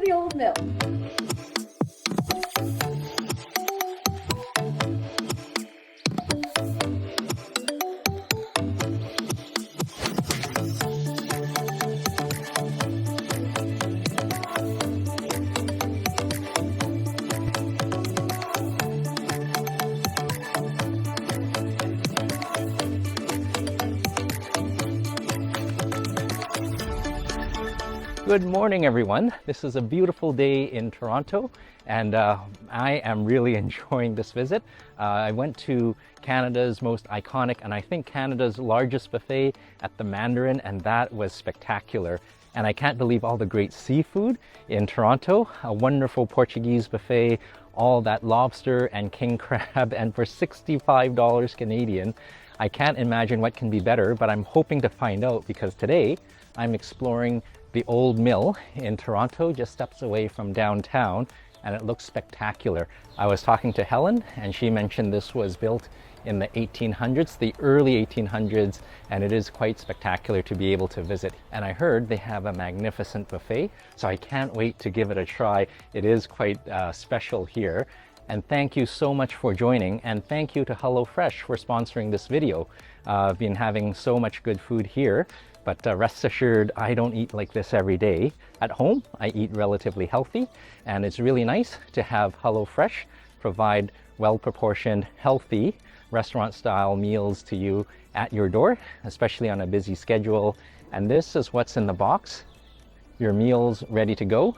to the old mill. Good morning, everyone. This is a beautiful day in Toronto, and I am really enjoying this visit. I went to Canada's most iconic, and I think Canada's largest buffet at the Mandarin, and that was spectacular. And I can't believe all the great seafood in Toronto. A wonderful Portuguese buffet, all that lobster and king crab, and for $65 Canadian. I can't imagine what can be better, but I'm hoping to find out because today I'm exploring the old mill in Toronto, just steps away from downtown, and it looks spectacular. I was talking to Helen and she mentioned this was built in the 1800s, the early 1800s, and it is quite spectacular to be able to visit. And I heard they have a magnificent buffet, so I can't wait to give it a try. It is quite special here. And thank you so much for joining, and thank you to HelloFresh for sponsoring this video. I've been having so much good food here, but rest assured, I don't eat like this every day. At home, I eat relatively healthy, and it's really nice to have HelloFresh provide well-proportioned, healthy, restaurant-style meals to you at your door, especially on a busy schedule. And this is what's in the box. Your meals ready to go.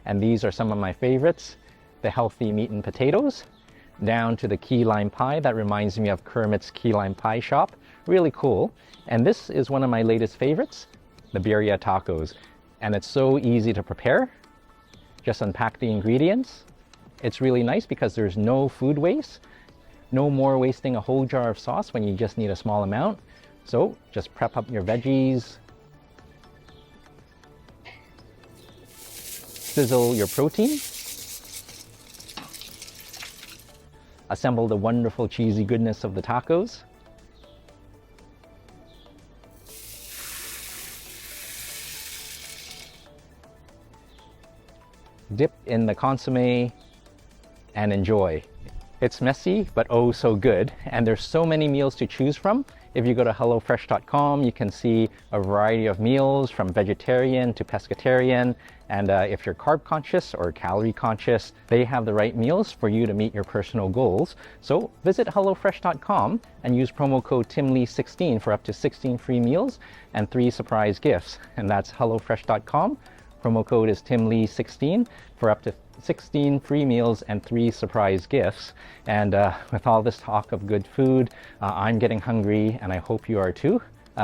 And these are some of my favorites. The healthy meat and potatoes, down to the key lime pie. That reminds me of Kermit's Key Lime Pie Shop. Really cool. And this is one of my latest favorites, the birria tacos. And it's so easy to prepare. Just unpack the ingredients. It's really nice because there's no food waste. No more wasting a whole jar of sauce when you just need a small amount. So just prep up your veggies. Sizzle your protein. Assemble the wonderful cheesy goodness of the tacos. Dip in the consommé and enjoy. It's messy, but oh so good. And there's so many meals to choose from. If you go to HelloFresh.com, you can see a variety of meals from vegetarian to pescatarian. And if you're carb conscious or calorie conscious, they have the right meals for you to meet your personal goals. So visit HelloFresh.com and use promo code TimLee16 for up to 16 free meals and 3 surprise gifts. And that's HelloFresh.com. Promo code is TimLee16 for up to 16 free meals and 3 surprise gifts. And with all this talk of good food, I'm getting hungry and I hope you are too.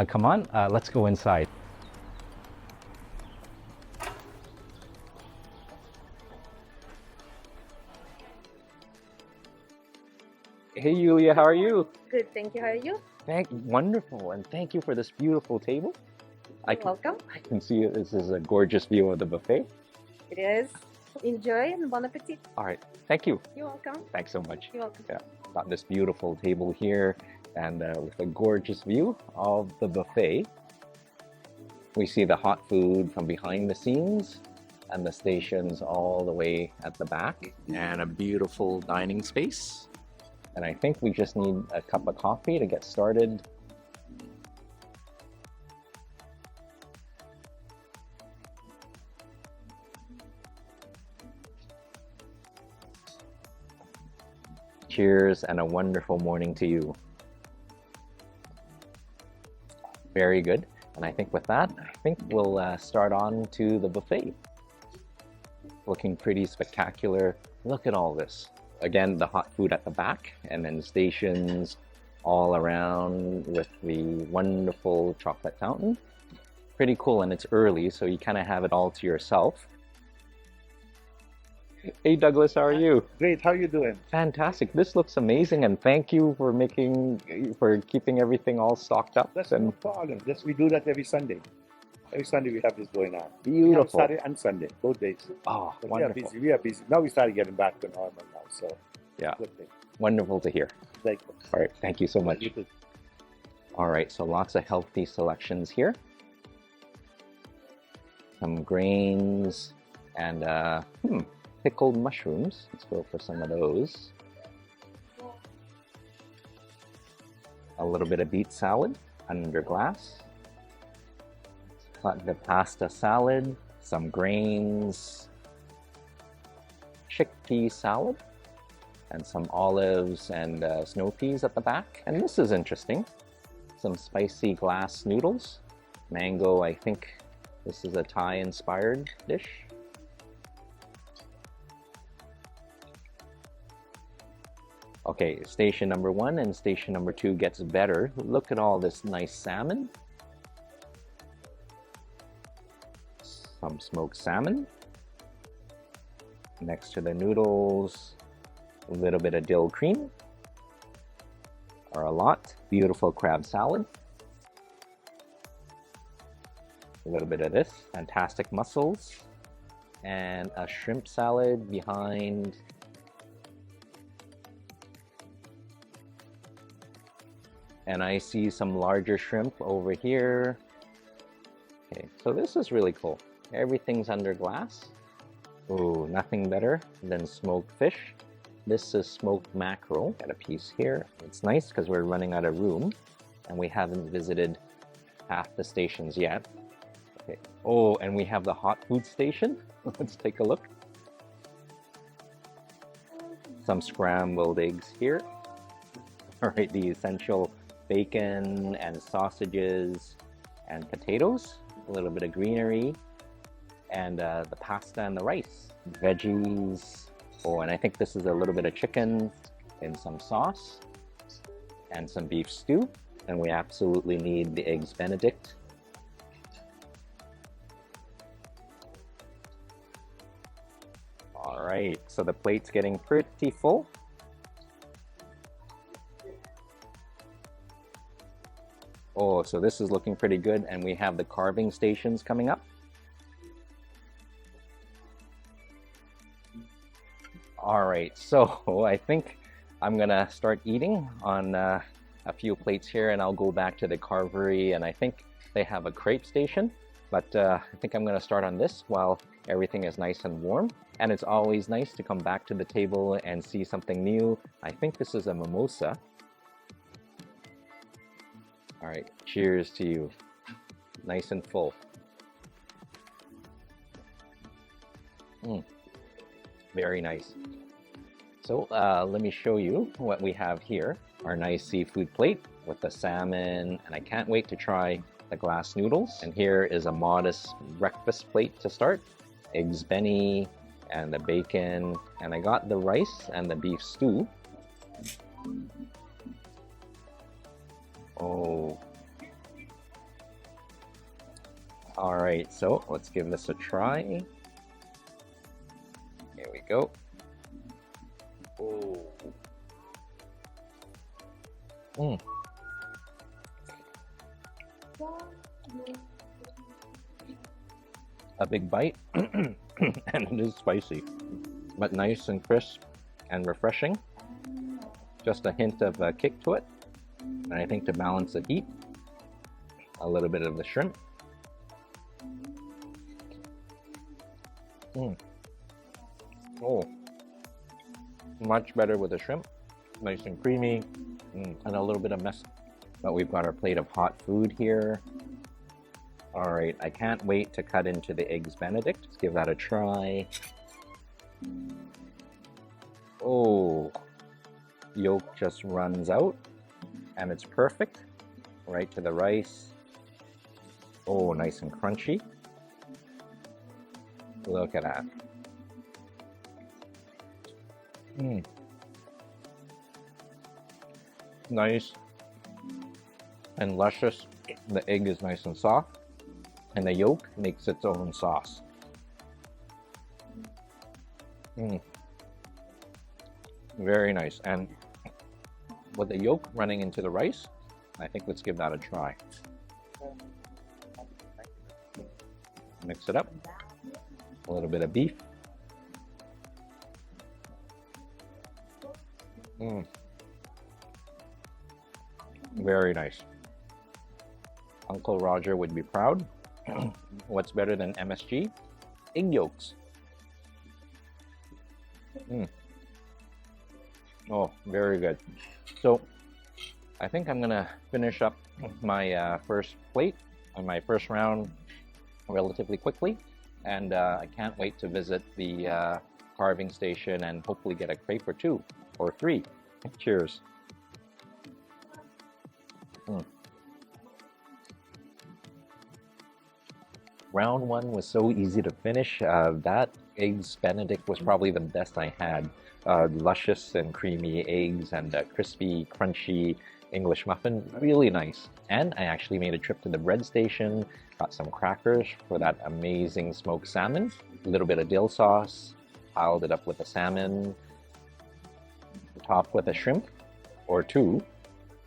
Come on, let's go inside. Hey Yulia, how are you? Good, thank you. How are you? Wonderful, and thank you for this beautiful table. Welcome. I can see this is a gorgeous view of the buffet. It is. Enjoy and bon appetit. All right, thank you. You're welcome. Thanks so much. You're welcome. Yeah, got this beautiful table here, and with a gorgeous view of the buffet. We see the hot food from behind the scenes, and the stations all the way at the back, and a beautiful dining space. And I think we just need a cup of coffee to get started. Cheers and a wonderful morning to you. Very good. And I think with that, we'll start on to the buffet. Looking pretty spectacular. Look at all this. Again, the hot food at the back, and then stations all around with the wonderful chocolate fountain. Pretty cool, and it's early, so you kind of have it all to yourself. Hey Douglas, how are you? Great, how are you doing? Fantastic. This looks amazing, and thank you for keeping everything all stocked up. That's no problem. We do that every Sunday. Every Sunday we have this going on. Beautiful. We have Saturday and Sunday, both days. Oh, But wonderful. We are busy. Now we started getting back to normal now, so Yeah, good thing. wonderful to hear. Thank you. All right, thank you so much. You too. All right, so lots of healthy selections here. Some grains, And pickled mushrooms. Let's go for some of those. A little bit of beet salad under glass. Got the pasta salad, some grains, chickpea salad, and some olives and snow peas at the back. And this is interesting. Some spicy glass noodles. Mango, I think this is a Thai-inspired dish. Okay, station number 1 and station number 2 gets better. Look at all this nice salmon. Some smoked salmon. Next to the noodles, a little bit of dill cream, or a lot. Beautiful crab salad. A little bit of this, fantastic mussels, and a shrimp salad behind. And I see some larger shrimp over here. Okay, so this is really cool. Everything's under glass. Ooh, nothing better than smoked fish. This is smoked mackerel. Got a piece here. It's nice because we're running out of room and we haven't visited half the stations yet. Okay. Oh, and we have the hot food station. Let's take a look. Some scrambled eggs here. All right, the essential bacon and sausages and potatoes. A little bit of greenery. And the pasta and the rice. Veggies. Oh, and I think this is a little bit of chicken in some sauce. And some beef stew. And we absolutely need the eggs Benedict. All right, so the plate's getting pretty full. Oh, so this is looking pretty good, and we have the carving stations coming up. All right, so I think I'm gonna start eating on a few plates here, and I'll go back to the carvery, and I think they have a crepe station, but I think I'm gonna start on this while everything is nice and warm. And it's always nice to come back to the table and see something new. I think this is a mimosa. All right, cheers to you. Nice and full. Very nice. So let me show you what we have here. Our nice seafood plate with the salmon, and I can't wait to try the glass noodles. And here is a modest breakfast plate to start. Eggs Benny and the bacon, and I got the rice and the beef stew. Oh. All right, so let's give this a try. Here we go. Oh. A big bite, and it is spicy, but nice and crisp and refreshing. Just a hint of a kick to it, and I think to balance the heat, a little bit of the shrimp. Oh, much better with the shrimp, nice and creamy, and a little bit of mess. But we've got our plate of hot food here. All right, I can't wait to cut into the eggs Benedict. Let's give that a try. Oh, yolk just runs out, and it's perfect. Right to the rice. Oh, nice and crunchy. Look at that. Nice and luscious. The egg is nice and soft, and the yolk makes its own sauce. Very nice. And with the yolk running into the rice, I think let's give that a try. Mix it up. A little bit of beef. Very nice. Uncle Roger would be proud. What's better than MSG? Egg yolks. Mm. Oh, very good. So I think I'm gonna finish up my first plate on my first round relatively quickly, and I can't wait to visit the carving station and hopefully get a crepe or two or three. Cheers. Mm. Round one was so easy to finish. That eggs Benedict was probably the best I had. Luscious and creamy eggs and crispy, crunchy English muffin, really nice. And I actually made a trip to the bread station, got some crackers for that amazing smoked salmon, a little bit of dill sauce, piled it up with the salmon, topped with a shrimp or two.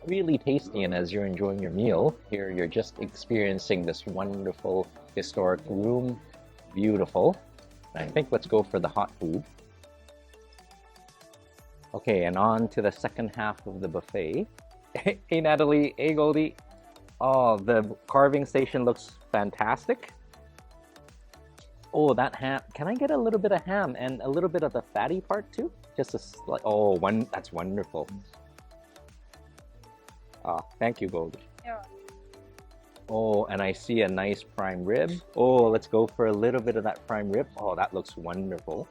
Really tasty, and as you're enjoying your meal, here you're just experiencing this wonderful historic room. Beautiful. I think let's go for the hot food. Okay, and on to the second half of the buffet. Hey Natalie, hey Goldie. Oh, the carving station looks fantastic. Oh, that ham. Can I get a little bit of ham and a little bit of the fatty part too? Just a slight. Oh, that's wonderful. Oh, thank you, Goldie. Yeah. Oh, and I see a nice prime rib. Oh, let's go for a little bit of that prime rib. Oh, that looks wonderful.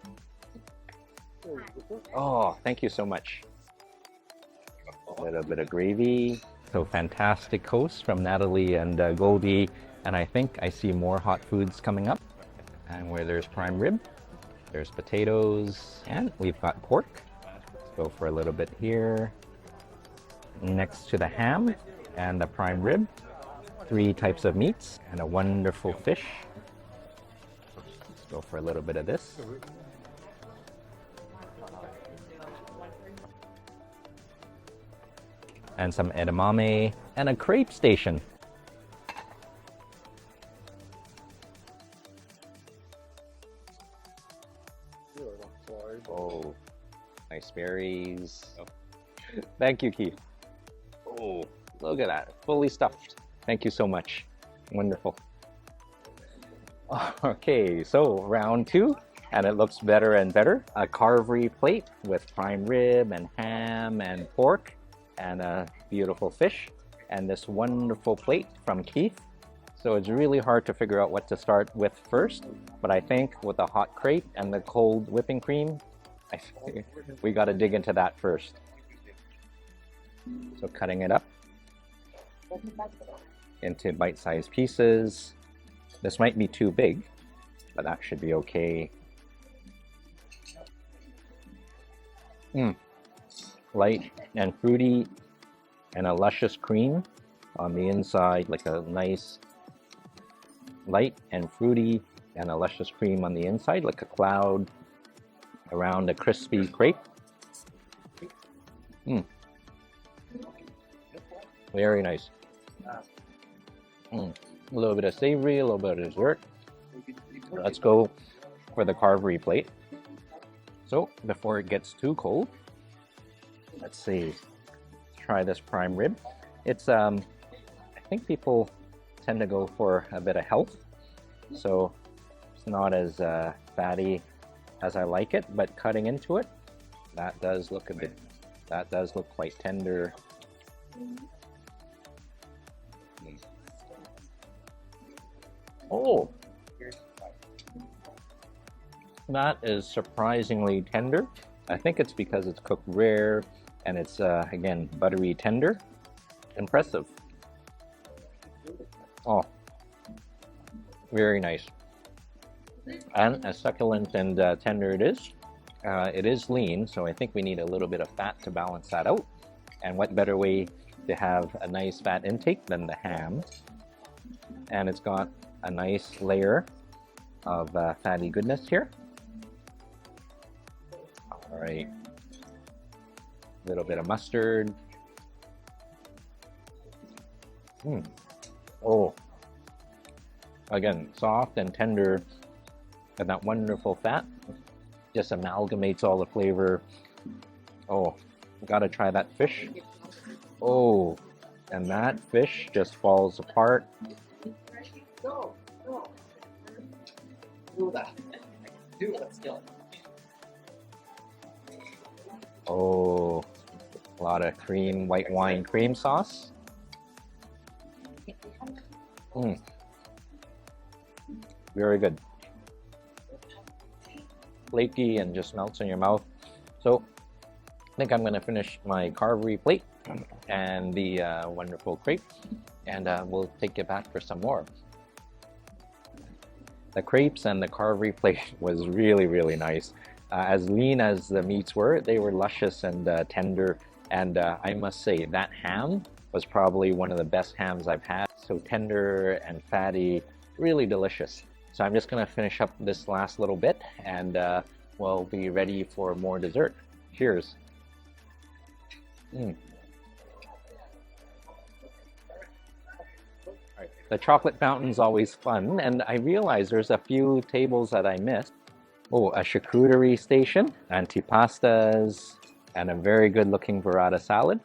Oh, thank you so much. A little bit of gravy. So fantastic hosts from Natalie and Goldie. And I think I see more hot foods coming up. And where there's prime rib, there's potatoes, and we've got pork. Let's go for a little bit here. Next to the ham and the prime rib, 3 types of meats and a wonderful fish. Let's go for a little bit of this. And some edamame and a crepe station. Oh, nice berries. Thank you, Keith. Oh, look at that, fully stuffed. Thank you so much. Wonderful. Okay, so round 2, and it looks better and better. A carvery plate with prime rib and ham and pork and a beautiful fish, and this wonderful plate from Keith. So it's really hard to figure out what to start with first, but I think with the hot crepe and the cold whipping cream, we got to dig into that first. So cutting it up into bite-sized pieces. This might be too big, but that should be okay. Light and fruity and a luscious cream on the inside, like a nice light and fruity and a luscious cream on the inside, like a cloud around a crispy crepe. Very nice. A little bit of savory, a little bit of dessert. Let's go for the carvery plate. So before it gets too cold, let's see. Let's try this prime rib. It's I think people tend to go for a bit of health, so it's not as fatty as I like it. But cutting into it, that does look quite tender. Oh, that is surprisingly tender. I think it's because it's cooked rare and it's again buttery tender. Impressive. Oh, very nice. And as succulent and tender it is lean, so I think we need a little bit of fat to balance that out. And what better way to have a nice fat intake than the ham? And it's got a nice layer of fatty goodness here. All right, a little bit of mustard. Oh, again, soft and tender, and that wonderful fat just amalgamates all the flavor. Oh, gotta try that fish. Oh, and that fish just falls apart. Oh, a lot of cream, white wine cream sauce. Mm. Very good. Flaky and just melts in your mouth. So I think I'm going to finish my carvery plate and the wonderful crepe, and we'll take it back for some more. The crepes and the carvery plate was really, really nice. As lean as the meats were, they were luscious and tender, and I must say that ham was probably one of the best hams I've had. So tender and fatty, really delicious. So I'm just going to finish up this last little bit, and we'll be ready for more dessert. Cheers. The chocolate fountain's always fun, and I realize there's a few tables that I missed. Oh, a charcuterie station, antipastas, and a very good looking burrata salad.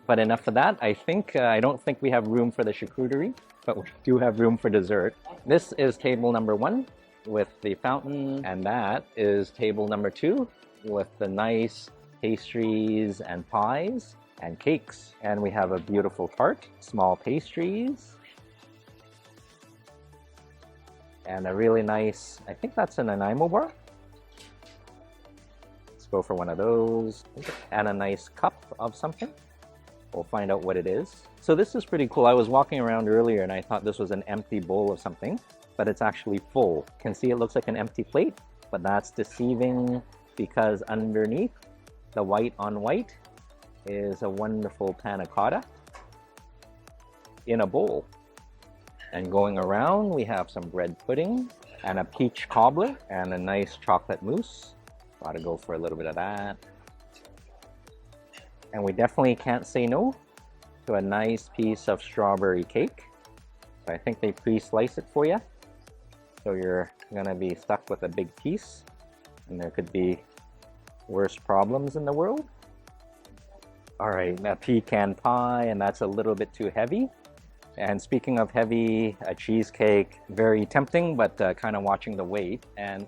But enough of that. I don't think we have room for the charcuterie, but we do have room for dessert. This is table number 1 with the fountain, and that is table number 2 with the nice pastries and pies and cakes. And we have a beautiful tart, small pastries, and a really nice, I think that's an Nanaimo bar. Let's go for one of those. And a nice cup of something. We'll find out what it is. So this is pretty cool. I was walking around earlier and I thought this was an empty bowl of something, but it's actually full. You can see it looks like an empty plate, but that's deceiving because underneath, the white on white is a wonderful panna cotta in a bowl. And going around, we have some bread pudding and a peach cobbler and a nice chocolate mousse. Gotta go for a little bit of that. And we definitely can't say no to a nice piece of strawberry cake. So I think they pre-slice it for you. So you're gonna be stuck with a big piece, and there could be worse problems in the world. All right, a pecan pie, and that's a little bit too heavy. And speaking of heavy, a cheesecake, very tempting, but kind of watching the weight. And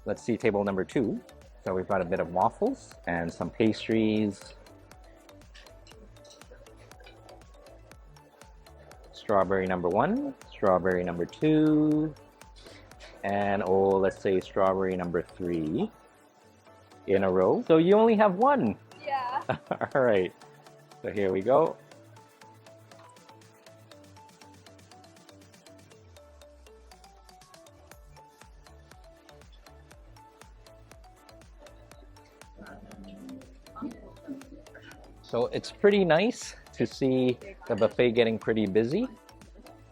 let's see table number 2. So we've got a bit of waffles and some pastries. Strawberry number 1, strawberry number 2, and let's say strawberry number 3 in a row. So you only have one. Yeah. All right. So here we go. So it's pretty nice to see the buffet getting pretty busy,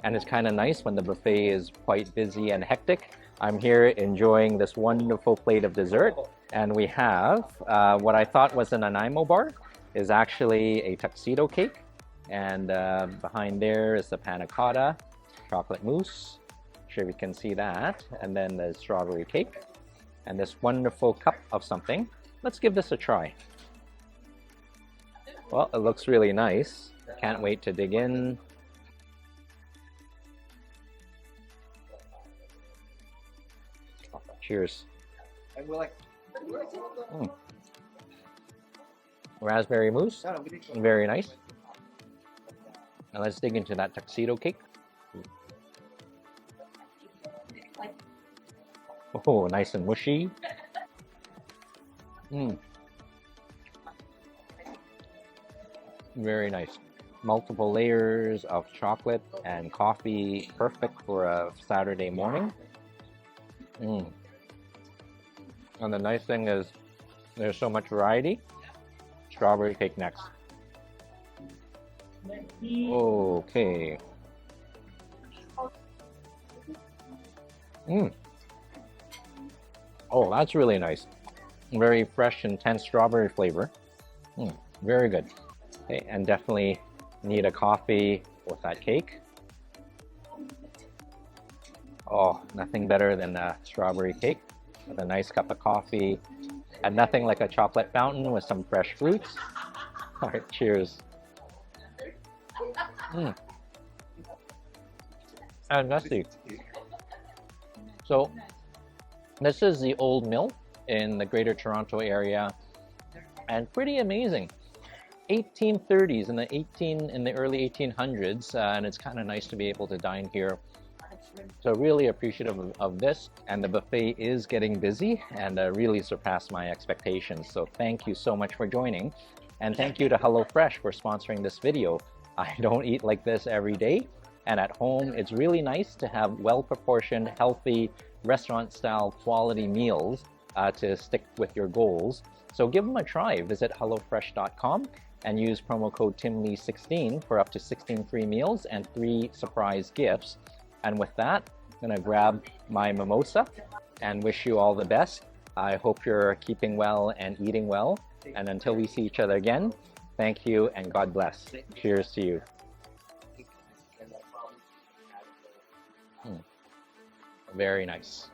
and it's kind of nice when the buffet is quite busy and hectic. I'm here enjoying this wonderful plate of dessert, and we have what I thought was an Nanaimo bar is actually a tuxedo cake, and behind there is the panna cotta, chocolate mousse. Sure we can see that, and then the strawberry cake, and this wonderful cup of something. Let's give this a try. Well, it looks really nice. Can't wait to dig in. Cheers. Raspberry mousse, very nice. Now let's dig into that tuxedo cake. Oh, nice and mushy. Very nice. Multiple layers of chocolate and coffee, perfect for a Saturday morning. And the nice thing is there's so much variety. Strawberry cake next. Okay. Oh, that's really nice. Very fresh, intense strawberry flavor. Very good. Okay, and definitely need a coffee with that cake. Oh, nothing better than a strawberry cake with a nice cup of coffee, and nothing like a chocolate fountain with some fresh fruits. All right, cheers. And messy. So this is the Old Mill in the Greater Toronto area, and pretty amazing. 1830s in the early 1800s, and it's kind of nice to be able to dine here. So really appreciative of this, and the buffet is getting busy and really surpassed my expectations. So thank you so much for joining, and thank you to HelloFresh for sponsoring this video. I don't eat like this every day, and at home it's really nice to have well-proportioned, healthy, restaurant-style quality meals to stick with your goals. So give them a try. Visit hellofresh.com and use promo code TimLee16 for up to 16 free meals and 3 surprise gifts. And with that, I'm gonna grab my mimosa and wish you all the best. I hope you're keeping well and eating well. And until we see each other again, thank you and God bless. Cheers to you. Very nice.